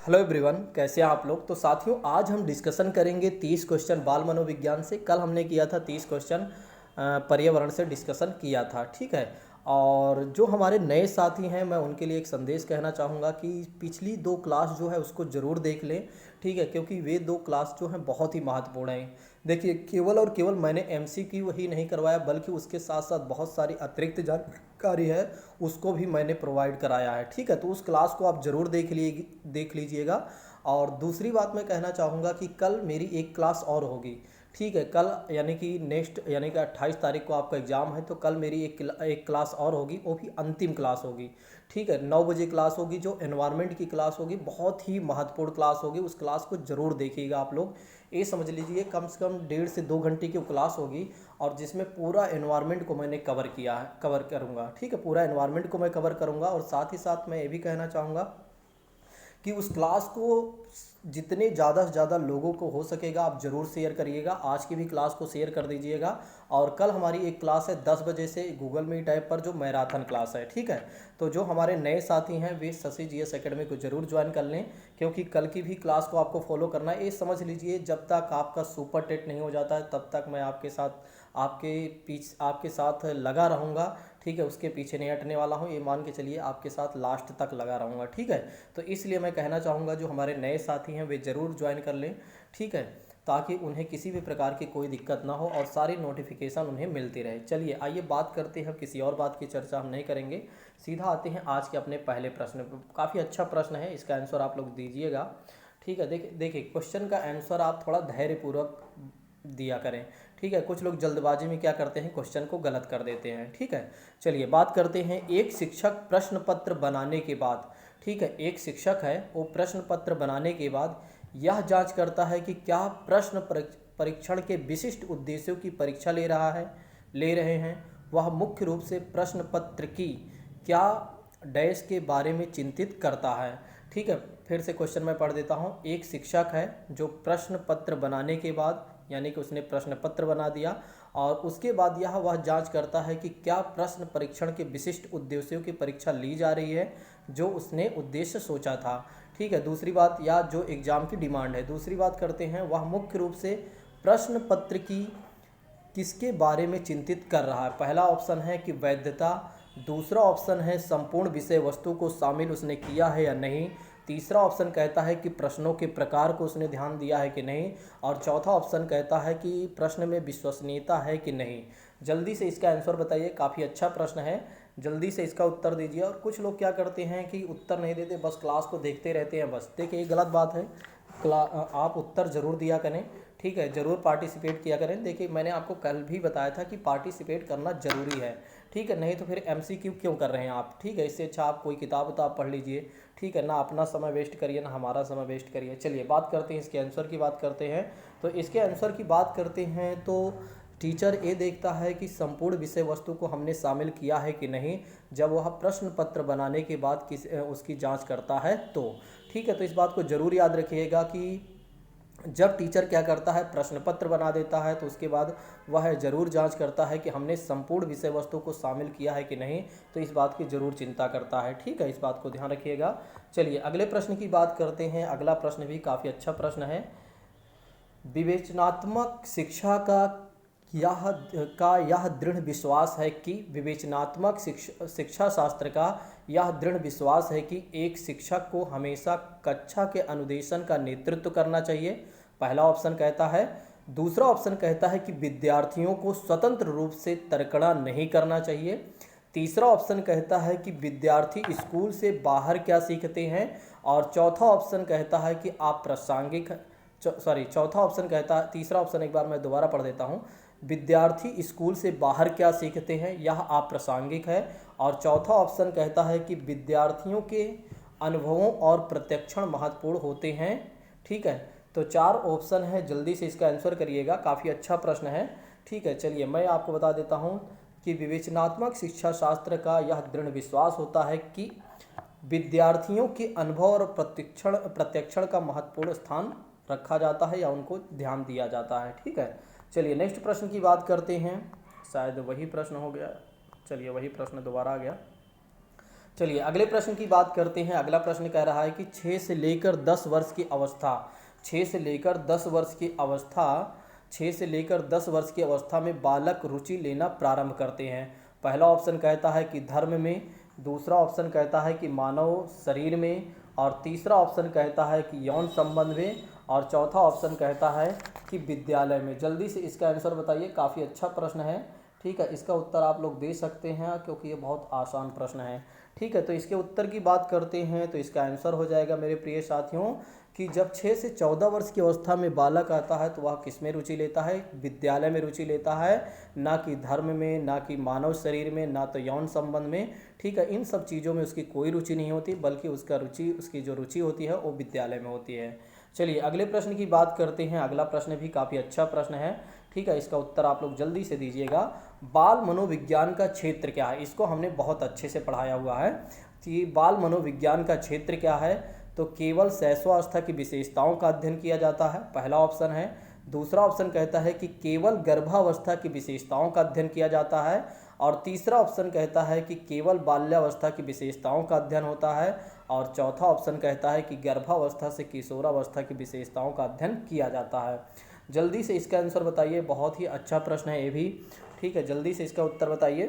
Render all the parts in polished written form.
Hello everyone, कैसे हैं आप लोग। तो साथियों, आज हम डिस्कशन करेंगे 30 क्वेश्चन बाल मनोविज्ञान से। कल हमने किया था 30 क्वेश्चन पर्यावरण से डिस्कशन किया था, ठीक है। और जो हमारे नए साथी हैं, मैं उनके लिए एक संदेश कहना चाहूँगा कि पिछली 2 क्लास जो है उसको ज़रूर देख लें, ठीक है, क्योंकि वे 2 क्लास जो हैं बहुत ही महत्वपूर्ण हैं। देखिए, केवल और केवल मैंने एमसीक्यू ही नहीं करवाया, बल्कि उसके साथ साथ बहुत सारी अतिरिक्त जानकारी है, उसको भी मैंने प्रोवाइड कराया है, ठीक है। तो उस क्लास को आप ज़रूर देख लीजिएगा। और दूसरी बात मैं कहना चाहूँगा कि कल मेरी एक क्लास और होगी, ठीक है। कल यानी कि नेक्स्ट यानी कि 28 तारीख को आपका एग्ज़ाम है, तो कल मेरी एक क्लास और होगी, वो भी अंतिम क्लास होगी, ठीक है। 9 बजे क्लास होगी, जो एनवायरनमेंट की क्लास होगी, बहुत ही महत्वपूर्ण क्लास होगी। उस क्लास को ज़रूर देखिएगा आप लोग। ये समझ लीजिए कम से कम 1.5 से 2 घंटे की वो क्लास होगी, और जिसमें पूरा एनवायरनमेंट को मैंने कवर करूँगा, ठीक है। पूरा एनवायरनमेंट को मैं कवर करूँगा। और साथ ही साथ मैं ये भी कहना चाहूँगा कि उस क्लास को जितने ज़्यादा से ज़्यादा लोगों को हो सकेगा आप ज़रूर शेयर करिएगा। आज की भी क्लास को शेयर कर दीजिएगा। और कल हमारी एक क्लास है 10 बजे से गूगल मीट ऐप पर, जो मैराथन क्लास है, ठीक है। तो जो हमारे नए साथी हैं वे शशि जीएस एकेडमी को ज़रूर ज्वाइन कर लें, क्योंकि कल की भी क्लास को आपको फॉलो करना है। ये समझ लीजिए, जब तक आपका सुपर टेट नहीं हो जाता है तब तक मैं आपके साथ लगा रहूँगा, ठीक है। उसके पीछे नहीं हटने वाला हूँ, ये मान के चलिए, आपके साथ लास्ट तक लगा रहूँगा, ठीक है। तो इसलिए मैं कहना चाहूँगा जो हमारे नए साथी हैं वे ज़रूर ज्वाइन कर लें, ठीक है, ताकि उन्हें किसी भी प्रकार की कोई दिक्कत ना हो और सारी नोटिफिकेशन उन्हें मिलती रहे। चलिए आइए बात करते हैं, किसी और बात की चर्चा हम नहीं करेंगे, सीधा आते हैं आज के अपने पहले प्रश्न पर। काफ़ी अच्छा प्रश्न है, इसका आंसर आप लोग दीजिएगा, ठीक है। देखिए क्वेश्चन का आंसर आप थोड़ा धैर्यपूर्वक दिया करें, ठीक है। कुछ लोग जल्दबाजी में क्या करते हैं, क्वेश्चन को गलत कर देते हैं, ठीक है। चलिए बात करते हैं। एक शिक्षक प्रश्न पत्र बनाने के बाद, ठीक है, एक शिक्षक है वो प्रश्न पत्र बनाने के बाद यह जांच करता है कि क्या प्रश्न परीक्षण के विशिष्ट उद्देश्यों की परीक्षा ले रहे हैं। वह मुख्य रूप से प्रश्न पत्र की क्या डैश के बारे में चिंतित करता है, ठीक है। फिर से क्वेश्चन मैं पढ़ देता हूँ। एक शिक्षक है जो प्रश्न पत्र बनाने के बाद, यानी कि उसने प्रश्न पत्र बना दिया, और उसके बाद वह जांच करता है कि क्या प्रश्न परीक्षण के विशिष्ट उद्देश्यों की परीक्षा ली जा रही है, जो उसने उद्देश्य सोचा था, ठीक है। दूसरी बात, या जो एग्ज़ाम की डिमांड है। दूसरी बात करते हैं, वह मुख्य रूप से प्रश्न पत्र की किसके बारे में चिंतित कर रहा है। पहला ऑप्शन है कि वैधता, दूसरा ऑप्शन है संपूर्ण विषय वस्तु को शामिल उसने किया है या नहीं, तीसरा ऑप्शन कहता है कि प्रश्नों के प्रकार को उसने ध्यान दिया है कि नहीं, और चौथा ऑप्शन कहता है कि प्रश्न में विश्वसनीयता है कि नहीं। जल्दी से इसका आंसर बताइए, काफ़ी अच्छा प्रश्न है, जल्दी से इसका उत्तर दीजिए। और कुछ लोग क्या करते हैं कि उत्तर नहीं देते, बस क्लास को देखते रहते हैं बस। देखिए ये गलत बात है, आप उत्तर ज़रूर दिया करें, ठीक है, ज़रूर पार्टिसिपेट किया करें। देखिए मैंने आपको कल भी बताया था कि पार्टिसिपेट करना ज़रूरी है, ठीक है, नहीं तो फिर एमसीक्यू क्यों कर रहे हैं आप, ठीक है। इससे अच्छा आप कोई किताब पढ़ लीजिए, ठीक है, ना अपना समय वेस्ट करिए ना हमारा समय वेस्ट करिए। चलिए बात करते हैं इसके आंसर की बात करते हैं। तो इसके आंसर की बात करते हैं तो टीचर ये देखता है कि संपूर्ण विषय वस्तु को हमने शामिल किया है कि नहीं, जब वह प्रश्न पत्र बनाने के बाद उसकी जांच करता है तो, ठीक है। तो इस बात को ज़रूर याद रखिएगा कि जब टीचर क्या करता है, प्रश्न पत्र बना देता है, तो उसके बाद वह ज़रूर जांच करता है कि हमने संपूर्ण विषय वस्तु को शामिल किया है कि नहीं। तो इस बात की ज़रूर चिंता करता है, ठीक है, इस बात को ध्यान रखिएगा। चलिए अगले प्रश्न की बात करते हैं। अगला प्रश्न भी काफ़ी अच्छा प्रश्न है। विवेचनात्मक शिक्षा यह दृढ़ विश्वास है कि विवेचनात्मक शिक्षा शास्त्र का यह दृढ़ विश्वास है कि एक शिक्षक को हमेशा कक्षा के अनुदेशन का नेतृत्व करना चाहिए। पहला ऑप्शन कहता है। दूसरा ऑप्शन कहता है कि विद्यार्थियों को स्वतंत्र रूप से तर्कना नहीं करना चाहिए। तीसरा ऑप्शन कहता है कि विद्यार्थी स्कूल से बाहर क्या सीखते हैं। और चौथा ऑप्शन कहता है कि आप प्रासंगिक चौथा ऑप्शन कहता है, तीसरा ऑप्शन एक बार मैं दोबारा पढ़ देता हूँ। विद्यार्थी स्कूल से बाहर क्या सीखते हैं, यह अप्रासंगिक है। और चौथा ऑप्शन कहता है कि विद्यार्थियों के अनुभवों और प्रत्यक्षण महत्वपूर्ण होते हैं, ठीक है। तो 4 ऑप्शन है, जल्दी से इसका आंसर करिएगा, काफ़ी अच्छा प्रश्न है, ठीक है। चलिए मैं आपको बता देता हूँ कि विवेचनात्मक शिक्षा शास्त्र का यह दृढ़ विश्वास होता है कि विद्यार्थियों के अनुभव और प्रत्यक्षण का महत्वपूर्ण स्थान रखा जाता है या उनको ध्यान दिया जाता है, ठीक है। चलिए नेक्स्ट प्रश्न की बात करते हैं। शायद वही प्रश्न हो गया, चलिए वही प्रश्न दोबारा आ गया। चलिए अगले प्रश्न की बात करते हैं। अगला प्रश्न कह रहा है कि 6 से लेकर 10 वर्ष की अवस्था 6 से लेकर 10 वर्ष की अवस्था 6 से लेकर 10 वर्ष की अवस्था में बालक रुचि लेना प्रारंभ करते हैं। पहला ऑप्शन कहता है कि धर्म में, दूसरा ऑप्शन कहता है कि मानव शरीर में, और तीसरा ऑप्शन कहता है कि यौन संबंध में, और चौथा ऑप्शन कहता है कि विद्यालय में। जल्दी से इसका आंसर बताइए। काफ़ी अच्छा प्रश्न है, ठीक है। इसका उत्तर आप लोग दे सकते हैं क्योंकि ये बहुत आसान प्रश्न है, ठीक है। तो इसके उत्तर की बात करते हैं तो इसका आंसर हो जाएगा मेरे प्रिय साथियों कि जब 6 से 14 वर्ष की अवस्था में बालक आता है तो वह किस में रुचि लेता है? विद्यालय में रुचि लेता है, ना कि धर्म में, ना कि मानव शरीर में, ना तो यौन संबंध में, ठीक है। इन सब चीज़ों में उसकी कोई रुचि नहीं होती, बल्कि उसकी जो रुचि होती है वो विद्यालय में होती है। चलिए अगले प्रश्न की बात करते हैं। अगला प्रश्न भी काफ़ी अच्छा प्रश्न है, ठीक है। इसका उत्तर आप लोग जल्दी से दीजिएगा। बाल मनोविज्ञान का क्षेत्र क्या है? इसको हमने बहुत अच्छे से पढ़ाया हुआ है कि बाल मनोविज्ञान का क्षेत्र क्या है। तो केवल शैशवावस्था की विशेषताओं का अध्ययन किया जाता है, पहला ऑप्शन है। दूसरा ऑप्शन कहता है कि केवल गर्भावस्था की विशेषताओं का अध्ययन किया जाता है, और तीसरा ऑप्शन कहता है कि केवल बाल्यावस्था की विशेषताओं का अध्ययन होता है, और चौथा ऑप्शन कहता है कि गर्भावस्था से किशोरावस्था की विशेषताओं का अध्ययन किया जाता है। जल्दी से इसका आंसर बताइए। बहुत ही अच्छा प्रश्न है ये भी, ठीक है। जल्दी से इसका उत्तर बताइए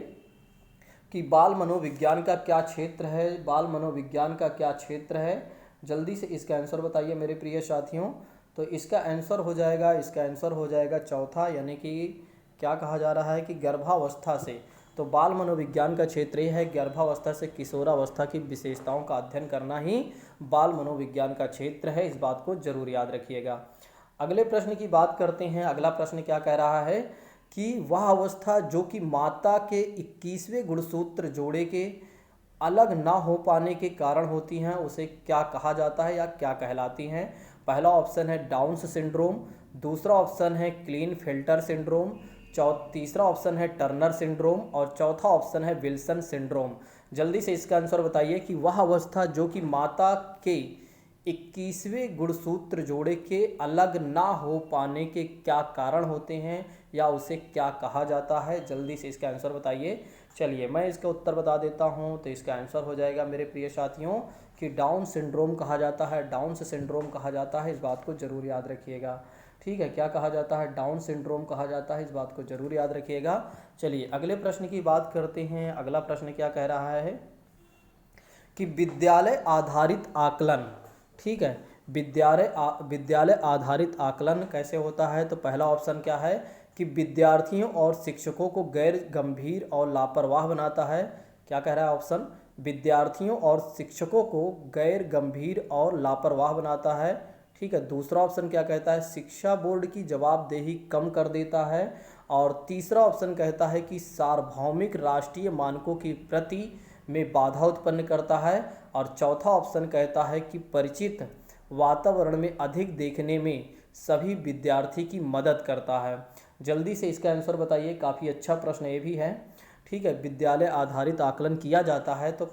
कि बाल मनोविज्ञान का क्या क्षेत्र है? बाल मनोविज्ञान का क्या क्षेत्र है? जल्दी से इसका आंसर बताइए मेरे प्रिय साथियों। तो इसका आंसर हो जाएगा चौथा, यानी कि क्या कहा जा रहा है कि गर्भावस्था से। तो बाल मनोविज्ञान का क्षेत्र यह है गर्भावस्था से किशोरावस्था की विशेषताओं का अध्ययन करना ही बाल मनोविज्ञान का क्षेत्र है। इस बात को जरूर याद रखिएगा। अगले प्रश्न की बात करते हैं। अगला प्रश्न क्या कह रहा है कि वह अवस्था जो कि माता के 21वें गुणसूत्र जोड़े के अलग ना हो पाने के कारण होती हैं, उसे क्या कहा जाता है या क्या कहलाती हैं? पहला ऑप्शन है डाउन्स सिंड्रोम, दूसरा ऑप्शन है क्लीनफेल्टर सिंड्रोम, तीसरा ऑप्शन है टर्नर सिंड्रोम, और चौथा ऑप्शन है विल्सन सिंड्रोम। जल्दी से इसका आंसर बताइए कि वह अवस्था जो कि माता के 21वें गुणसूत्र जोड़े के अलग ना हो पाने के क्या कारण होते हैं या उसे क्या कहा जाता है? जल्दी से इसका आंसर बताइए। चलिए मैं इसका उत्तर बता देता हूं। तो इसका आंसर हो जाएगा मेरे प्रिय साथियों कि डाउन सिंड्रोम कहा जाता है, डाउन्स सिंड्रोम कहा जाता है। इस बात को जरूर याद रखिएगा, ठीक है। क्या कहा जाता है? डाउन सिंड्रोम कहा जाता है। इस बात को जरूर याद रखिएगा। चलिए अगले प्रश्न की बात करते हैं। अगला प्रश्न क्या कह रहा है कि विद्यालय आधारित आकलन, ठीक है। विद्यालय आधारित आकलन कैसे होता है? तो पहला ऑप्शन क्या है कि विद्यार्थियों और शिक्षकों को गैर गंभीर और लापरवाह बनाता है। क्या कह रहा है ऑप्शन? विद्यार्थियों और शिक्षकों को गैर गंभीर और लापरवाह बनाता है, ठीक है। दूसरा ऑप्शन क्या कहता है? शिक्षा बोर्ड की जवाबदेही कम कर देता है, और तीसरा ऑप्शन कहता है कि सार्वभौमिक राष्ट्रीय मानकों की प्रति में बाधा उत्पन्न करता है, और चौथा ऑप्शन कहता है कि परिचित वातावरण में अधिक देखने में सभी विद्यार्थी की मदद करता है। जल्दी से इसका आंसर बताइए। काफ़ी अच्छा प्रश्न ये भी है, ठीक है। विद्यालय आधारित आकलन किया जाता है, तो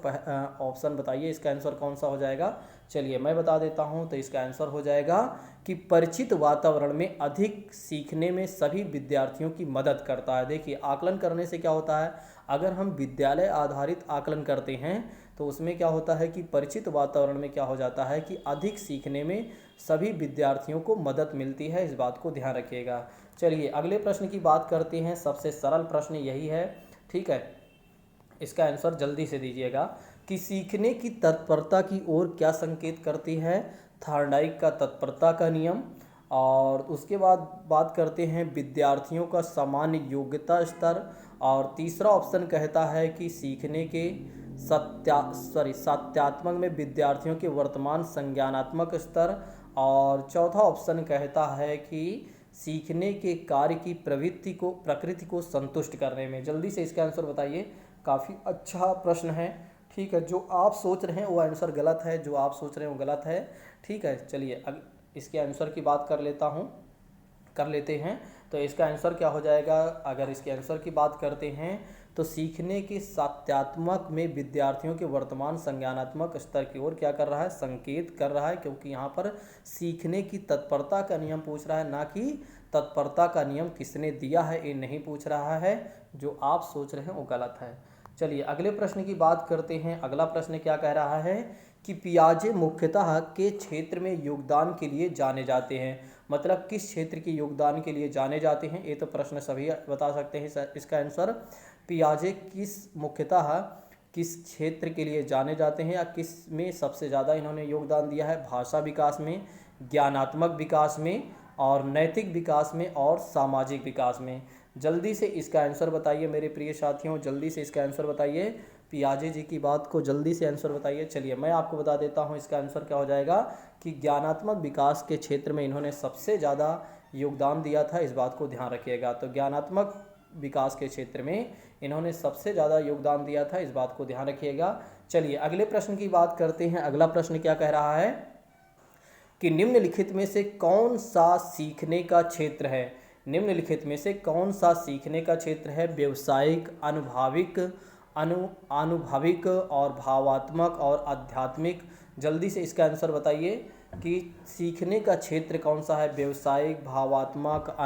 ऑप्शन बताइए इसका आंसर कौन सा हो जाएगा? चलिए मैं बता देता हूं। तो इसका आंसर हो जाएगा कि परिचित वातावरण में अधिक सीखने में सभी विद्यार्थियों की मदद करता है। देखिए आकलन करने से क्या होता है, अगर हम विद्यालय आधारित आकलन करते हैं तो उसमें क्या होता है कि परिचित वातावरण में क्या हो जाता है कि अधिक सीखने में सभी विद्यार्थियों को मदद मिलती है। इस बात को ध्यान रखिएगा। चलिए अगले प्रश्न की बात करते हैं। सबसे सरल प्रश्न यही है, ठीक है। इसका आंसर जल्दी से दीजिएगा कि सीखने की तत्परता की ओर क्या संकेत करती है? थॉर्नडाइक का तत्परता का नियम। और उसके बाद बात करते हैं विद्यार्थियों का सामान्य योग्यता स्तर, और तीसरा ऑप्शन कहता है कि सीखने के सात्यात्मक में विद्यार्थियों के वर्तमान संज्ञानात्मक स्तर, और चौथा ऑप्शन कहता है कि सीखने के कार्य की प्रकृति को संतुष्ट करने में। जल्दी से इसका आंसर बताइए। काफ़ी अच्छा प्रश्न है, ठीक है। जो आप सोच रहे हैं वो आंसर गलत है, जो आप सोच रहे हैं वो गलत है, ठीक है। चलिए इसके आंसर की बात कर लेते हैं। तो इसका आंसर क्या हो जाएगा? अगर इसके आंसर की बात करते हैं तो सीखने के सात्यात्मक में विद्यार्थियों के वर्तमान संज्ञानात्मक स्तर की ओर क्या कर रहा है? संकेत कर रहा है, क्योंकि यहाँ पर सीखने की तत्परता का नियम पूछ रहा है, ना कि तत्परता का नियम किसने दिया है ये नहीं पूछ रहा है। जो आप सोच रहे हैं वो गलत है। चलिए अगले प्रश्न की बात करते हैं। अगला प्रश्न क्या कह रहा है कि पियाजे मुख्यतः के क्षेत्र में योगदान के लिए जाने जाते हैं। मतलब किस क्षेत्र के योगदान के लिए जाने जाते हैं, ये तो प्रश्न सभी बता सकते हैं। इसका आंसर पियाजे मुख्यतः किस क्षेत्र के लिए जाने जाते हैं या किस में सबसे ज़्यादा इन्होंने योगदान दिया है। भाषा विकास में, ज्ञानात्मक विकास में, और नैतिक विकास में, और सामाजिक विकास में। जल्दी से इसका आंसर बताइए मेरे प्रिय साथियों, जल्दी से इसका आंसर बताइए। पियाजे जी की बात को जल्दी से आंसर बताइए। चलिए मैं आपको बता देता हूँ इसका आंसर क्या हो जाएगा कि ज्ञानात्मक विकास के क्षेत्र में इन्होंने सबसे ज़्यादा योगदान दिया था। इस बात को ध्यान रखिएगा। तो ज्ञानात्मक विकास के क्षेत्र में इन्होंने सबसे ज़्यादा योगदान दिया था, इस बात को ध्यान रखिएगा। चलिए अगले प्रश्न की बात करते हैं। अगला प्रश्न क्या कह रहा है कि निम्नलिखित में से कौन सा सीखने का क्षेत्र है। निम्नलिखित में से कौन सा सीखने का क्षेत्र है। व्यवसायिक, आनुभविक और भावात्मक और आध्यात्मिक। जल्दी से इसका आंसर बताइए कि सीखने का क्षेत्र कौन सा है। व्यवसायिक, भावात्मक,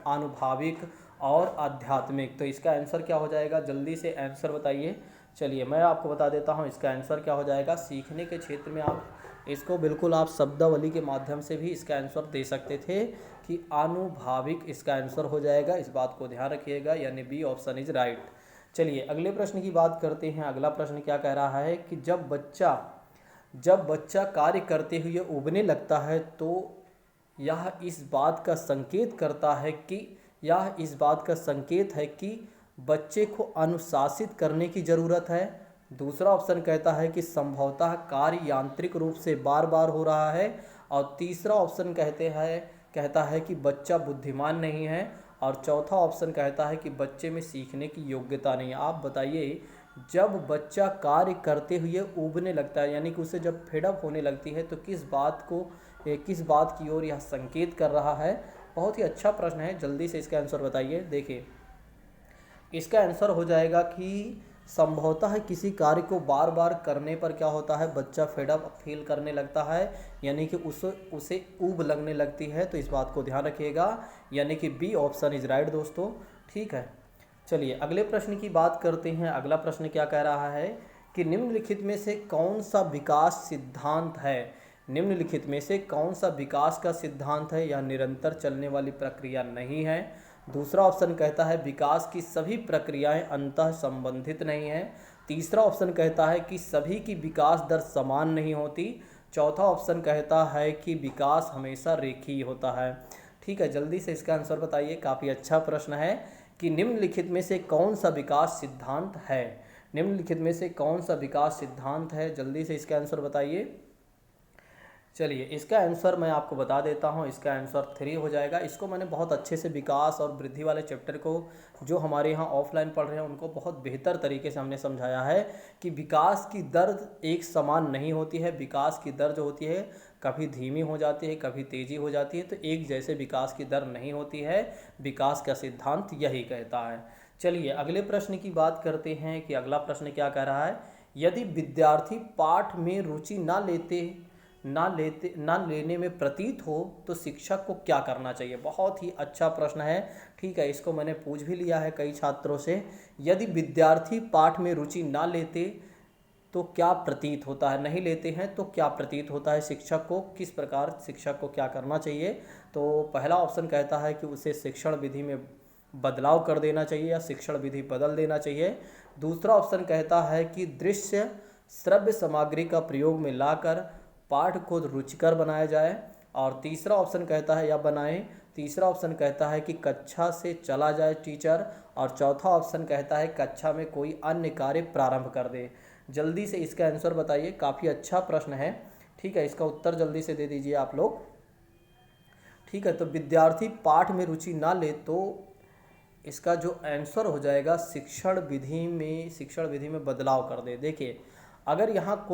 आनुभविक और आध्यात्मिक। तो इसका आंसर क्या हो जाएगा, जल्दी से आंसर बताइए। चलिए मैं आपको बता देता हूँ इसका आंसर क्या हो जाएगा। सीखने के क्षेत्र में आप इसको बिल्कुल आप शब्दावली के माध्यम से भी इसका आंसर दे सकते थे कि आनुभाविक इसका आंसर हो जाएगा। इस बात को ध्यान रखिएगा, यानी बी ऑप्शन इज राइट। चलिए अगले प्रश्न की बात करते हैं। अगला प्रश्न क्या कह रहा है कि जब बच्चा कार्य करते हुए उबने लगता है तो यह इस बात का संकेत है कि बच्चे को अनुशासित करने की ज़रूरत है। दूसरा ऑप्शन कहता है कि संभवतः कार्य यांत्रिक रूप से बार बार हो रहा है। और तीसरा ऑप्शन कहता है कि बच्चा बुद्धिमान नहीं है। और चौथा ऑप्शन कहता है कि बच्चे में सीखने की योग्यता नहीं है। आप बताइए, जब बच्चा कार्य करते हुए ऊबने लगता है, यानी कि उसे जब फेडअप होने लगती है, तो किस बात की ओर यह संकेत कर रहा है। बहुत ही अच्छा प्रश्न है, जल्दी से इसका आंसर बताइए। देखिए इसका आंसर हो जाएगा कि संभवतः किसी कार्य को बार बार करने पर क्या होता है, बच्चा फेडअप फील करने लगता है, यानी कि उसे ऊब लगने लगती है। तो इस बात को ध्यान रखिएगा, यानी कि बी ऑप्शन इज राइट दोस्तों। ठीक है, चलिए अगले प्रश्न की बात करते हैं। अगला प्रश्न क्या कह रहा है कि निम्नलिखित में से कौन सा विकास सिद्धांत है। निम्नलिखित में से कौन सा विकास का सिद्धांत है। यह निरंतर चलने वाली प्रक्रिया नहीं है। दूसरा ऑप्शन कहता है विकास की सभी प्रक्रियाएं अंतः संबंधित नहीं हैं। तीसरा ऑप्शन कहता है कि सभी की विकास दर समान नहीं होती। चौथा ऑप्शन कहता है कि विकास हमेशा रेखीय होता है। ठीक है, जल्दी से इसका आंसर बताइए। काफ़ी अच्छा प्रश्न है कि निम्नलिखित में से कौन सा विकास सिद्धांत है। निम्नलिखित में से कौन सा विकास सिद्धांत है, जल्दी से इसका आंसर बताइए। चलिए इसका आंसर मैं आपको बता देता हूँ। इसका आंसर 3 हो जाएगा। इसको मैंने बहुत अच्छे से विकास और वृद्धि वाले चैप्टर को जो हमारे यहाँ ऑफलाइन पढ़ रहे हैं उनको बहुत बेहतर तरीके से हमने समझाया है कि विकास की दर एक समान नहीं होती है। विकास की दर जो होती है कभी धीमी हो जाती है, कभी तेज़ी हो जाती है। तो एक जैसे विकास की दर नहीं होती है। विकास का सिद्धांत यही कहता है। चलिए अगले प्रश्न की बात करते हैं कि अगला प्रश्न क्या कह रहा है। यदि विद्यार्थी पाठ में रुचि ना लेने में प्रतीत हो तो शिक्षक को क्या करना चाहिए। बहुत ही अच्छा प्रश्न है। ठीक है, इसको मैंने पूछ भी लिया है कई छात्रों से। यदि विद्यार्थी पाठ में रुचि ना लेते तो क्या प्रतीत होता है, नहीं लेते हैं तो क्या प्रतीत होता है शिक्षक को, किस प्रकार शिक्षक को क्या करना चाहिए। तो पहला ऑप्शन कहता है कि उसे शिक्षण विधि में बदलाव कर देना चाहिए या शिक्षण विधि बदल देना चाहिए। दूसरा ऑप्शन कहता है कि दृश्य श्रव्य सामग्री का प्रयोग में लाकर पाठ को रुचिकर बनाया जाए। और तीसरा ऑप्शन कहता है या बनाएं। तीसरा ऑप्शन कहता है कि कक्षा से चला जाए टीचर। और चौथा ऑप्शन कहता है कक्षा में कोई अन्य कार्य प्रारंभ कर दे। जल्दी से इसका आंसर बताइए। काफ़ी अच्छा प्रश्न है। ठीक है, इसका उत्तर जल्दी से दे दीजिए आप लोग। ठीक है, तो विद्यार्थी पाठ में रुचि ना ले तो इसका जो आंसर हो जाएगा शिक्षण विधि में बदलाव कर दे। देखिए अगर यहाँ पर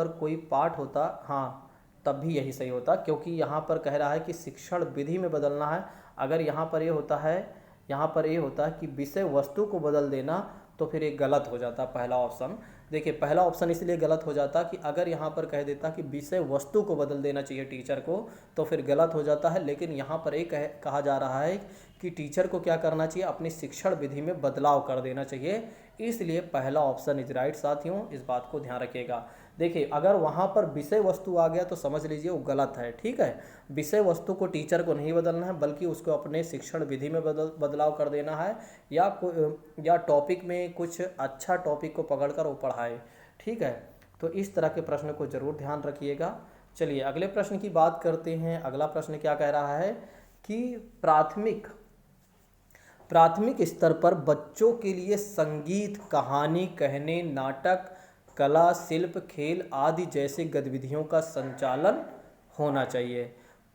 कोई पाठ होता हाँ तब भी यही सही होता, क्योंकि यहाँ पर कह रहा है कि शिक्षण विधि में बदलना है। अगर यहाँ पर ये होता है कि विषय वस्तु को बदल देना तो फिर ये गलत हो जाता पहला ऑप्शन। देखिए पहला ऑप्शन इसलिए गलत हो जाता कि अगर यहाँ पर कह देता कि विषय वस्तु को बदल देना चाहिए टीचर को, तो फिर गलत हो जाता है। लेकिन यहाँ पर एक कहा जा रहा है कि टीचर को क्या करना चाहिए, अपनी शिक्षण विधि में बदलाव कर देना चाहिए। इसलिए पहला ऑप्शन इज राइट साथियों, इस बात को ध्यान रखिएगा। देखिए अगर वहाँ पर विषय वस्तु आ गया तो समझ लीजिए वो गलत है, ठीक है। विषय वस्तु को टीचर को नहीं बदलना है, बल्कि उसको अपने शिक्षण विधि में बदलाव कर देना है, या टॉपिक में कुछ अच्छा टॉपिक को पकड़कर वो पढ़ाए, ठीक है। तो इस तरह के प्रश्न को जरूर ध्यान रखिएगा। चलिए अगले प्रश्न की बात करते हैं। अगला प्रश्न क्या कह रहा है कि प्राथमिक स्तर पर बच्चों के लिए संगीत, कहानी कहने, नाटक, कला, शिल्प, खेल आदि जैसे गतिविधियों का संचालन होना चाहिए।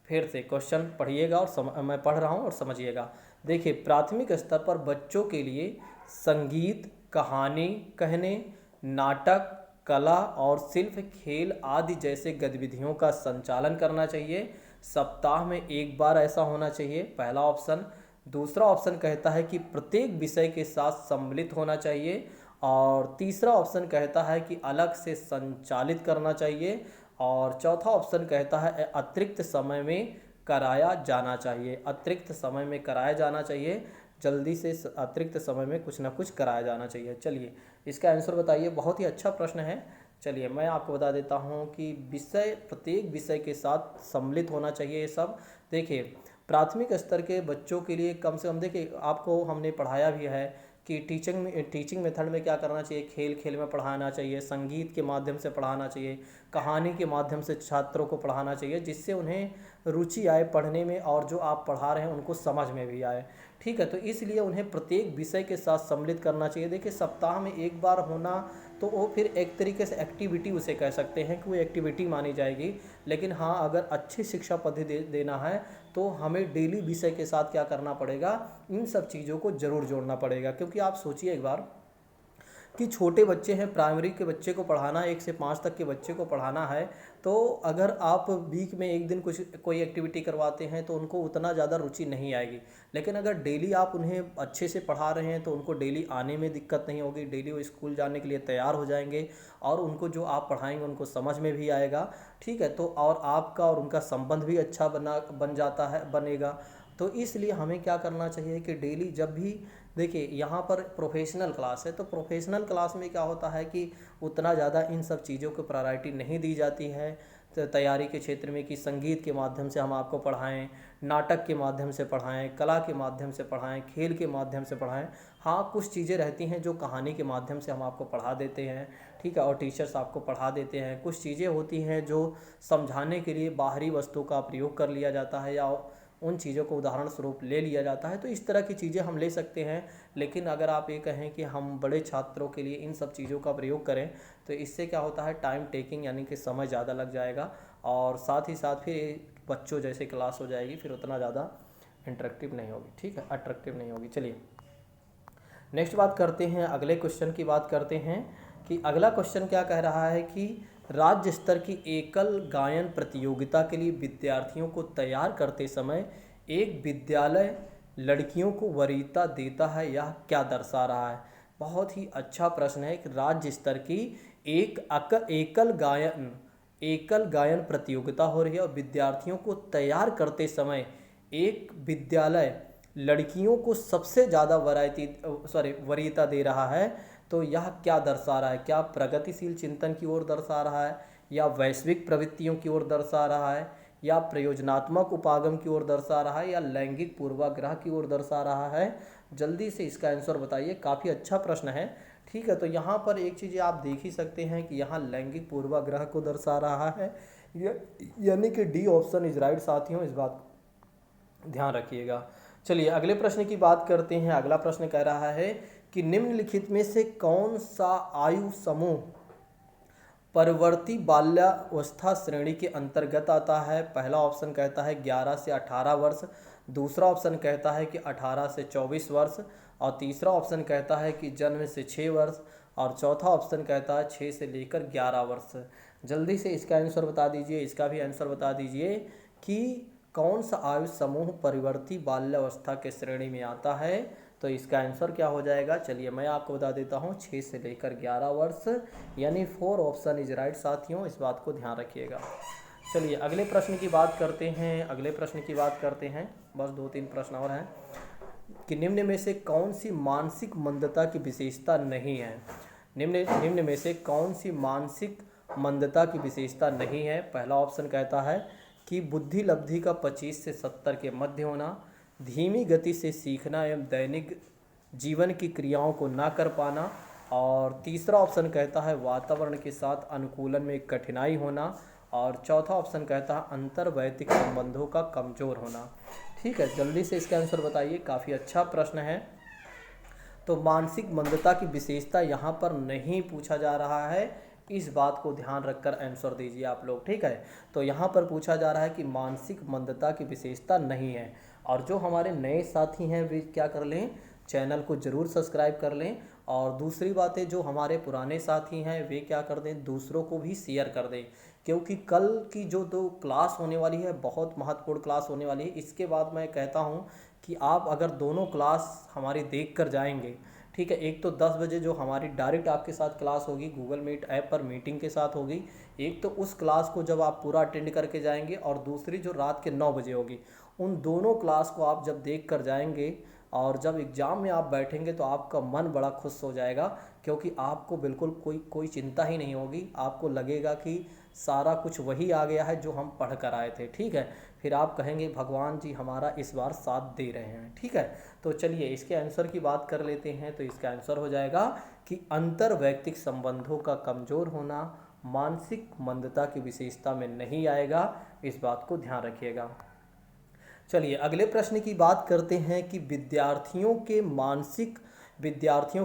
फिर से क्वेश्चन पढ़िएगा और मैं पढ़ रहा हूँ और समझिएगा। देखिए प्राथमिक स्तर पर बच्चों के लिए संगीत, कहानी कहने, नाटक, कला और शिल्प, खेल आदि जैसे गतिविधियों का संचालन करना चाहिए। सप्ताह में एक बार ऐसा होना चाहिए, पहला ऑप्शन। दूसरा ऑप्शन कहता है कि प्रत्येक विषय के साथ सम्मिलित होना चाहिए। और तीसरा ऑप्शन कहता है कि अलग से संचालित करना चाहिए। और चौथा ऑप्शन कहता है अतिरिक्त समय में कराया जाना चाहिए। अतिरिक्त समय में कराया जाना चाहिए, जल्दी से अतिरिक्त समय में कुछ ना कुछ कराया जाना चाहिए। चलिए इसका आंसर बताइए। बहुत ही अच्छा प्रश्न है। चलिए मैं आपको बता देता हूँ कि प्रत्येक विषय के साथ सम्मिलित होना चाहिए ये सब। देखिए प्राथमिक स्तर के बच्चों के लिए कम से कम, देखिए आपको हमने पढ़ाया भी है कि टीचिंग मेथड में क्या करना चाहिए, खेल खेल में पढ़ाना चाहिए, संगीत के माध्यम से पढ़ाना चाहिए, कहानी के माध्यम से छात्रों को पढ़ाना चाहिए, जिससे उन्हें रुचि आए पढ़ने में और जो आप पढ़ा रहे हैं उनको समझ में भी आए, ठीक है। तो इसलिए उन्हें प्रत्येक विषय के साथ सम्मिलित करना चाहिए। देखिए सप्ताह में एक बार होना तो वो फिर एक तरीके से एक्टिविटी उसे कह सकते हैं कि वो एक्टिविटी मानी जाएगी। लेकिन हाँ अगर अच्छी शिक्षा पद्धति देना है तो हमें डेली विषय के साथ क्या करना पड़ेगा, इन सब चीज़ों को ज़रूर जोड़ना पड़ेगा। क्योंकि आप सोचिए एक बार कि छोटे बच्चे हैं, प्राइमरी के बच्चे को पढ़ाना, 1 से 5 तक के बच्चे को पढ़ाना है, तो अगर आप वीक में एक दिन कोई एक्टिविटी करवाते हैं तो उनको उतना ज़्यादा रुचि नहीं आएगी। लेकिन अगर डेली आप उन्हें अच्छे से पढ़ा रहे हैं तो उनको डेली आने में दिक्कत नहीं होगी, डेली वो स्कूल जाने के लिए तैयार हो जाएंगे और उनको जो आप पढ़ाएंगे उनको समझ में भी आएगा, ठीक है। तो और आपका और उनका संबंध भी अच्छा बनेगा। तो इसलिए हमें क्या करना चाहिए कि डेली जब भी, देखिए यहाँ पर प्रोफेशनल क्लास है तो प्रोफेशनल क्लास में क्या होता है कि उतना ज़्यादा इन सब चीज़ों को प्रायोरिटी नहीं दी जाती है। तो तैयारी के क्षेत्र में कि संगीत के माध्यम से हम आपको पढ़ाएं, नाटक के माध्यम से पढ़ाएं, कला के माध्यम से पढ़ाएं, खेल के माध्यम से पढ़ाएं। हाँ कुछ चीज़ें रहती हैं जो कहानी के माध्यम से हम आपको पढ़ा देते हैं, ठीक है, और टीचर्स आपको पढ़ा देते हैं। कुछ चीज़ें होती हैं जो समझाने के लिए बाहरी वस्तुओं का प्रयोग कर लिया जाता है या उन चीज़ों को उदाहरण स्वरूप ले लिया जाता है। तो इस तरह की चीज़ें हम ले सकते हैं। लेकिन अगर आप ये कहें कि हम बड़े छात्रों के लिए इन सब चीज़ों का प्रयोग करें तो इससे क्या होता है, टाइम टेकिंग यानी कि समय ज़्यादा लग जाएगा और साथ ही साथ फिर बच्चों जैसे क्लास हो जाएगी, फिर उतना ज़्यादा इंटरेक्टिव नहीं होगी, ठीक है, अट्रैक्टिव नहीं होगी। चलिए नेक्स्ट बात करते हैं, अगले क्वेश्चन की बात करते हैं कि अगला क्वेश्चन क्या कह रहा है कि राज्य स्तर की एकल गायन प्रतियोगिता के लिए विद्यार्थियों को तैयार करते समय एक विद्यालय लड़कियों को वरीयता देता है, यह क्या दर्शा रहा है। बहुत ही अच्छा प्रश्न है कि राज्य स्तर की एकल गायन प्रतियोगिता हो रही है और विद्यार्थियों को तैयार करते समय एक विद्यालय लड़कियों को सबसे ज़्यादा वरीयता दे रहा है। तो यह क्या दर्शा रहा है, क्या प्रगतिशील चिंतन की ओर दर्शा रहा है, या वैश्विक प्रवृत्तियों की ओर दर्शा रहा है, या प्रयोजनात्मक उपागम की ओर दर्शा रहा है, या लैंगिक पूर्वाग्रह की ओर दर्शा रहा है। जल्दी से इसका आंसर बताइए। काफ़ी अच्छा प्रश्न है, ठीक है। तो यहाँ पर एक चीज़ आप देख ही सकते हैं कि यहाँ लैंगिक पूर्वाग्रह को दर्शा रहा है, यानी कि डी ऑप्शन इज राइट साथियों, इस बात को ध्यान रखिएगा। चलिए अगले प्रश्न की बात करते हैं। अगला प्रश्न कह रहा है कि निम्नलिखित में से कौन सा आयु समूह परवर्ती बाल्यावस्था श्रेणी के अंतर्गत आता है। पहला ऑप्शन कहता है 11 से 18 वर्ष, दूसरा ऑप्शन कहता है कि 18 से 24 वर्ष, और तीसरा ऑप्शन कहता है कि जन्म से 6 वर्ष, और चौथा ऑप्शन कहता है 6 से लेकर 11 वर्ष। जल्दी से इसका आंसर बता दीजिए, इसका भी आंसर बता दीजिए कि कौन सा आयु समूह परिवर्ती बाल्यावस्था के श्रेणी में आता है। तो तो इसका आंसर क्या हो जाएगा, चलिए मैं आपको बता देता हूँ, 6 से लेकर 11 वर्ष, यानी 4 ऑप्शन इज राइट साथियों, इस बात को ध्यान रखिएगा। चलिए अगले प्रश्न की बात करते हैं, अगले प्रश्न की बात करते हैं, बस 2-3 प्रश्न और हैं कि निम्न में से कौन सी मानसिक मंदता की विशेषता नहीं है। निम्न निम्न में से कौन सी मानसिक मंदता की विशेषता नहीं है। पहला ऑप्शन कहता है कि बुद्धि लब्धि का 25 से 70 के मध्य होना, धीमी गति से सीखना एवं दैनिक जीवन की क्रियाओं को ना कर पाना, और तीसरा ऑप्शन कहता है वातावरण के साथ अनुकूलन में कठिनाई होना, और चौथा ऑप्शन कहता है अंतर्वैयक्तिक संबंधों का कमजोर होना। ठीक है, जल्दी से इसका आंसर बताइए, काफ़ी अच्छा प्रश्न है। तो मानसिक मंदता की विशेषता यहाँ पर नहीं पूछा जा रहा है, इस बात को ध्यान रखकर आंसर दीजिए आप लोग। ठीक है, तो यहाँ पर पूछा जा रहा है कि मानसिक मंदता की विशेषता नहीं है। और जो हमारे नए साथी हैं वे क्या कर लें, चैनल को ज़रूर सब्सक्राइब कर लें। और दूसरी बात है, जो हमारे पुराने साथी हैं वे क्या कर दें, दूसरों को भी शेयर कर दें, क्योंकि कल की जो 2 क्लास होने वाली है बहुत महत्वपूर्ण क्लास होने वाली है। इसके बाद मैं कहता हूँ कि आप अगर दोनों क्लास हमारी देख कर जाएंगे, ठीक है, एक तो 10 बजे जो हमारी डायरेक्ट आपके साथ क्लास होगी गूगल मीट ऐप पर मीटिंग के साथ होगी, एक तो उस क्लास को जब आप पूरा अटेंड करके जाएंगे, और दूसरी जो रात के 9 बजे होगी, उन दोनों क्लास को आप जब देख कर जाएंगे और जब एग्ज़ाम में आप बैठेंगे तो आपका मन बड़ा खुश हो जाएगा, क्योंकि आपको बिल्कुल कोई चिंता ही नहीं होगी। आपको लगेगा कि सारा कुछ वही आ गया है जो हम पढ़ कर आए थे। ठीक है, फिर आप कहेंगे भगवान जी हमारा इस बार साथ दे रहे हैं। ठीक है, तो चलिए इसके आंसर की बात कर लेते हैं। तो इसका आंसर हो जाएगा कि अंतर्वैयक्तिक संबंधों का कमज़ोर होना मानसिक मंदता की विशेषता में नहीं आएगा, इस बात को ध्यान रखिएगा। चलिए अगले प्रश्न की बात करते हैं कि विद्यार्थियों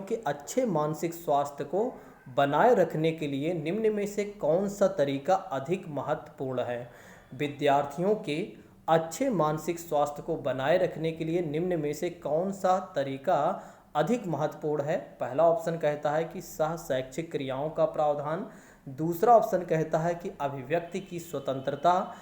के अच्छे मानसिक स्वास्थ्य को बनाए रखने के लिए निम्न में से कौन सा तरीका अधिक महत्वपूर्ण है। विद्यार्थियों के अच्छे मानसिक स्वास्थ्य को बनाए रखने के लिए निम्न में से कौन सा तरीका अधिक महत्वपूर्ण है। पहला ऑप्शन कहता है कि सह शैक्षिक क्रियाओं का प्रावधान, दूसरा ऑप्शन कहता है कि अभिव्यक्ति की स्वतंत्रता,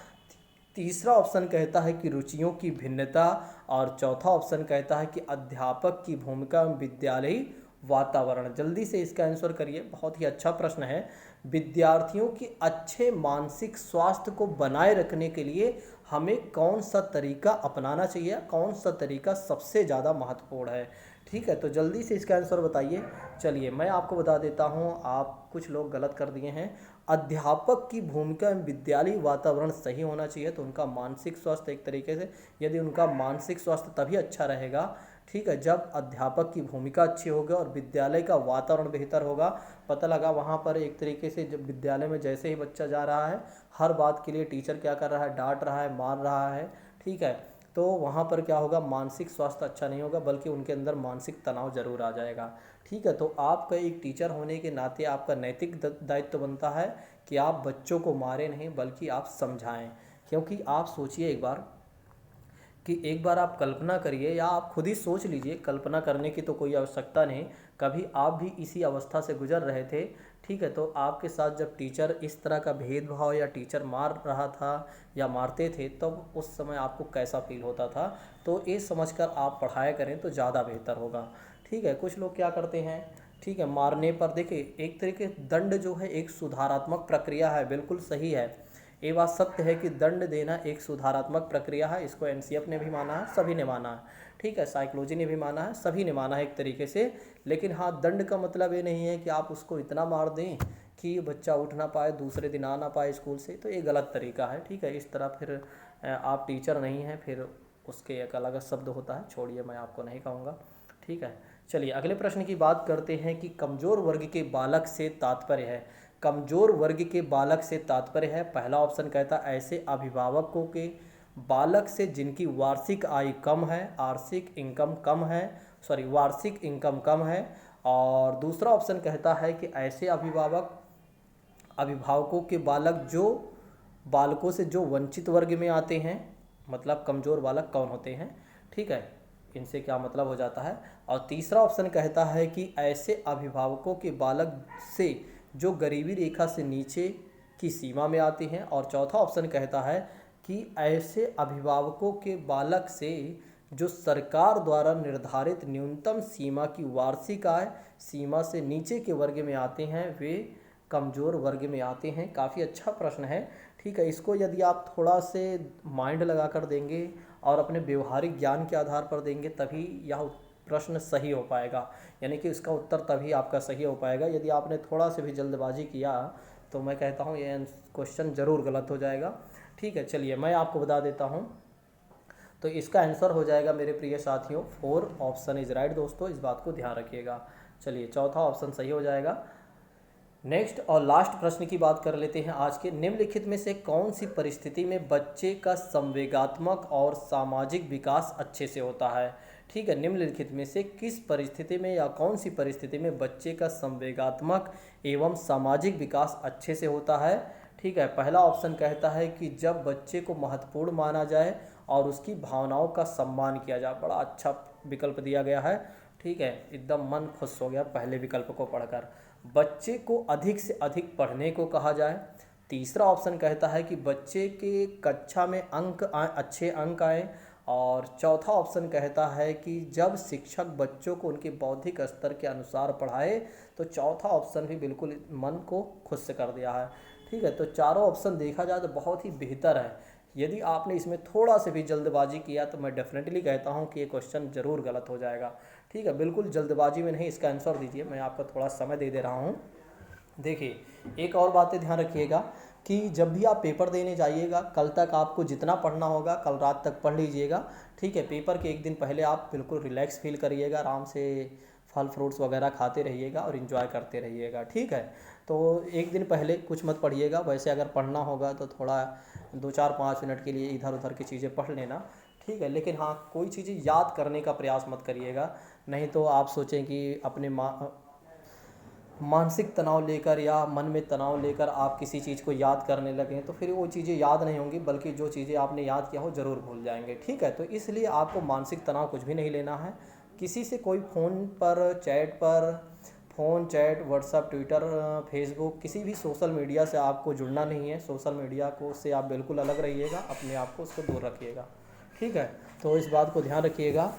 तीसरा ऑप्शन कहता है कि रुचियों की भिन्नता, और चौथा ऑप्शन कहता है कि अध्यापक की भूमिका विद्यालयी वातावरण। जल्दी से इसका आंसर करिए, बहुत ही अच्छा प्रश्न है। विद्यार्थियों के अच्छे मानसिक स्वास्थ्य को बनाए रखने के लिए हमें कौन सा तरीका अपनाना चाहिए, कौन सा तरीका सबसे ज़्यादा महत्वपूर्ण है। ठीक है, तो जल्दी से इसका आंसर बताइए। चलिए मैं आपको बता देता हूँ, आप कुछ लोग गलत कर दिए हैं। अध्यापक की भूमिका विद्यालय वातावरण सही होना चाहिए, तो उनका मानसिक स्वास्थ्य एक तरीके से, यदि उनका मानसिक स्वास्थ्य तभी अच्छा रहेगा, ठीक है, जब अध्यापक की भूमिका अच्छी होगी और विद्यालय का वातावरण बेहतर होगा। पता लगा वहाँ पर एक तरीके से जब विद्यालय में जैसे ही बच्चा जा रहा है, हर बात के लिए टीचर क्या कर रहा है, डांट रहा है, मार रहा है, ठीक है, तो वहाँ पर क्या होगा, मानसिक स्वास्थ्य अच्छा नहीं होगा, बल्कि उनके अंदर मानसिक तनाव जरूर आ जाएगा। ठीक है, तो आपका एक टीचर होने के नाते आपका नैतिक दायित्व बनता है कि आप बच्चों को मारें नहीं, बल्कि आप समझाएं। क्योंकि आप सोचिए एक बार आप कल्पना करिए, या आप खुद ही सोच लीजिए, कल्पना करने की तो कोई आवश्यकता नहीं, कभी आप भी इसी अवस्था से गुजर रहे थे। ठीक है, तो आपके साथ जब टीचर इस तरह का भेदभाव या टीचर मार रहा था या मारते थे, तब उस समय आपको कैसा फील होता था। तो ये समझकर आप पढ़ाया करें तो ज़्यादा बेहतर होगा। ठीक है, कुछ लोग क्या करते हैं, ठीक है, मारने पर देखिए, एक तरीके दंड जो है एक सुधारात्मक प्रक्रिया है, बिल्कुल सही है, ये बात सत्य है कि दंड देना एक सुधारात्मक प्रक्रिया है। इसको एनसीएफ ने भी माना है, सभी ने माना है, ठीक है, साइकोलॉजी ने भी माना है, सभी ने माना है एक तरीके से। लेकिन हाँ, दंड का मतलब ये नहीं है कि आप उसको इतना मार दें कि बच्चा उठ ना पाए, दूसरे दिन आ ना पाए स्कूल से, तो ये गलत तरीका है। ठीक है, इस तरह फिर आप टीचर नहीं हैं, फिर उसके एक अलग शब्द होता है, छोड़िए, मैं आपको नहीं कहूँगा। ठीक है, चलिए अगले प्रश्न की बात करते हैं कि कमज़ोर वर्ग के बालक से तात्पर्य है। कमज़ोर वर्ग के बालक से तात्पर्य है, पहला ऑप्शन कहता है ऐसे अभिभावकों के बालक से जिनकी वार्षिक आय कम है, वार्षिक इनकम कम है, और दूसरा ऑप्शन कहता है कि ऐसे अभिभावकों के बालकों से जो वंचित वर्ग में आते हैं, मतलब कमज़ोर बालक कौन होते हैं। ठीक है, इनसे क्या मतलब हो जाता है। और तीसरा ऑप्शन कहता है कि ऐसे अभिभावकों के बालक से जो गरीबी रेखा से नीचे की सीमा में आते हैं, और चौथा ऑप्शन कहता है कि ऐसे अभिभावकों के बालक से जो सरकार द्वारा निर्धारित न्यूनतम सीमा की वार्षिक आय सीमा से नीचे के वर्ग में आते हैं वे कमज़ोर वर्ग में आते हैं। काफ़ी अच्छा प्रश्न है, ठीक है। इसको यदि आप थोड़ा से माइंड लगा कर देंगे और अपने व्यवहारिक ज्ञान के आधार पर देंगे तभी यह प्रश्न सही हो पाएगा, यानी कि इसका उत्तर तभी आपका सही हो पाएगा। यदि आपने थोड़ा से भी जल्दबाजी किया तो मैं कहता हूँ ये क्वेश्चन ज़रूर गलत हो जाएगा, ठीक है। चलिए मैं आपको बता देता हूँ, तो इसका आंसर हो जाएगा मेरे प्रिय साथियों 4 ऑप्शन इज राइट दोस्तों, इस बात को ध्यान रखिएगा। चलिए चौथा ऑप्शन सही हो जाएगा। नेक्स्ट और लास्ट प्रश्न की बात कर लेते हैं आज के। निम्नलिखित में से कौन सी परिस्थिति में बच्चे का संवेगात्मक और सामाजिक विकास अच्छे से होता है, ठीक है। निम्नलिखित में से किस परिस्थिति में या कौन सी परिस्थिति में बच्चे का संवेगात्मक एवं सामाजिक विकास अच्छे से होता है, ठीक है। पहला ऑप्शन कहता है कि जब बच्चे को महत्वपूर्ण माना जाए और उसकी भावनाओं का सम्मान किया जाए। बड़ा अच्छा विकल्प दिया गया है, ठीक है। एकदम मन खुश हो गया पहले विकल्प को पढ़कर। बच्चे को अधिक से अधिक पढ़ने को कहा जाए। तीसरा ऑप्शन कहता है कि बच्चे के कक्षा में अच्छे अंक आए। और चौथा ऑप्शन कहता है कि जब शिक्षक बच्चों को उनके बौद्धिक स्तर के अनुसार पढ़ाए। तो चौथा ऑप्शन भी बिल्कुल मन को खुश कर दिया है, ठीक है। तो चारों ऑप्शन देखा जाए तो बहुत ही बेहतर है। यदि आपने इसमें थोड़ा से भी जल्दबाजी किया तो मैं डेफिनेटली कहता हूं कि ये क्वेश्चन ज़रूर गलत हो जाएगा, ठीक है। बिल्कुल जल्दबाजी में नहीं इसका आंसर दीजिए, मैं आपको थोड़ा समय दे रहा हूं। देखिए एक और बातें ध्यान रखिएगा कि जब भी आप पेपर देने जाइएगा कल तक आपको जितना पढ़ना होगा कल रात तक पढ़ लीजिएगा, ठीक है। पेपर के एक दिन पहले आप बिल्कुल रिलैक्स फील करिएगा, आराम से फल फ्रूट्स वगैरह खाते रहिएगा और इन्जॉय करते रहिएगा, ठीक है। तो एक दिन पहले कुछ मत पढ़िएगा, वैसे अगर पढ़ना होगा तो थोड़ा 2-4-5 मिनट के लिए इधर उधर की चीज़ें पढ़ लेना, ठीक है। लेकिन हाँ कोई चीज़ें याद करने का प्रयास मत करिएगा, नहीं तो आप सोचें कि अपने मानसिक तनाव लेकर या मन में तनाव लेकर आप किसी चीज़ को याद करने लगें तो फिर वो चीज़ें याद नहीं होंगी, बल्कि जो चीज़ें आपने याद किया हो ज़रूर भूल जाएंगे, ठीक है। तो इसलिए आपको मानसिक तनाव कुछ भी नहीं लेना है। किसी से कोई फ़ोन पर चैट व्हाट्सएप ट्विटर फेसबुक किसी भी सोशल मीडिया से आपको जुड़ना नहीं है। सोशल मीडिया को से आप बिल्कुल अलग रहिएगा, अपने आप को उसको दूर रखिएगा, ठीक है। तो इस बात को ध्यान रखिएगा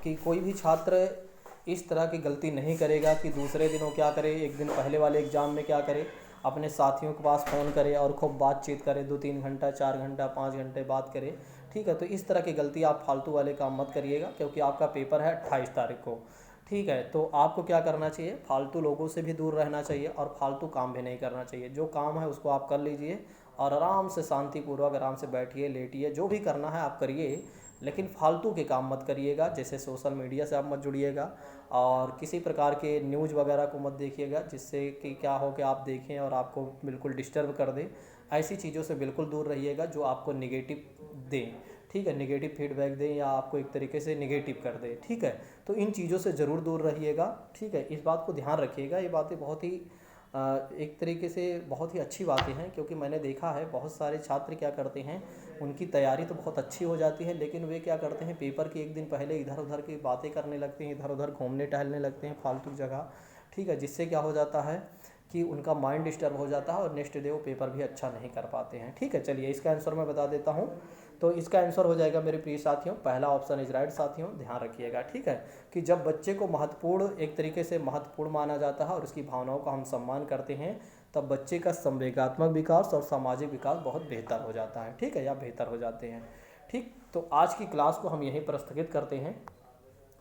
कि कोई भी छात्र इस तरह की गलती नहीं करेगा कि दूसरे दिन वो क्या करे, एक दिन पहले वाले एग्ज़ाम में क्या करे, अपने साथियों के पास फ़ोन करे और खूब बातचीत करे, 2-3 घंटा 4 घंटा 5 घंटे बात करे, ठीक है। तो इस तरह की गलती आप फालतू वाले काम मत करिएगा, क्योंकि आपका पेपर है 28 तारीख को, ठीक है। तो आपको क्या करना चाहिए, फालतू लोगों से भी दूर रहना चाहिए और फालतू काम भी नहीं करना चाहिए। जो काम है उसको आप कर लीजिए और आराम से शांतिपूर्वक आराम से बैठिए लेटिए, जो भी करना है आप करिए, लेकिन फालतू के काम मत करिएगा। जैसे सोशल मीडिया से आप मत जुड़िएगा और किसी प्रकार के न्यूज़ वगैरह को मत देखिएगा जिससे कि क्या हो कि आप देखें और आपको बिल्कुल डिस्टर्ब कर दे। ऐसी चीज़ों से बिल्कुल दूर रहिएगा जो आपको निगेटिव दें, ठीक है, निगेटिव फीडबैक दें या आपको एक तरीके से निगेटिव कर दे, ठीक है। तो इन चीज़ों से ज़रूर दूर रहिएगा, ठीक है। इस बात को ध्यान रखिएगा। ये बातें बहुत ही एक तरीके से बहुत ही अच्छी बातें हैं, क्योंकि मैंने देखा है बहुत सारे छात्र क्या करते हैं, उनकी तैयारी तो बहुत अच्छी हो जाती है लेकिन वे क्या करते हैं पेपर के एक दिन पहले इधर उधर की बातें करने लगते हैं, इधर उधर घूमने टहलने लगते हैं फालतू जगह, ठीक है। जिससे क्या हो जाता है कि उनका माइंड डिस्टर्ब हो जाता है और नेक्स्ट डे वो पेपर भी अच्छा नहीं कर पाते हैं, ठीक है। चलिए इसका आंसर मैं बता देता हूँ। तो इसका आंसर हो जाएगा मेरे प्रिय साथियों, पहला ऑप्शन इज राइट साथियों, ध्यान रखिएगा, ठीक है। कि जब बच्चे को महत्वपूर्ण एक तरीके से महत्वपूर्ण माना जाता है और उसकी भावनाओं का हम सम्मान करते हैं तब बच्चे का संवेगात्मक विकास और सामाजिक विकास बहुत बेहतर हो जाता है, ठीक है, या बेहतर हो जाते हैं, ठीक। तो आज की क्लास को हम यहीं पर स्थगित करते हैं।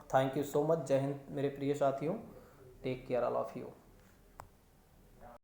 Thank you so much. जय हिंद मेरे प्रिय साथियों, take care all of you.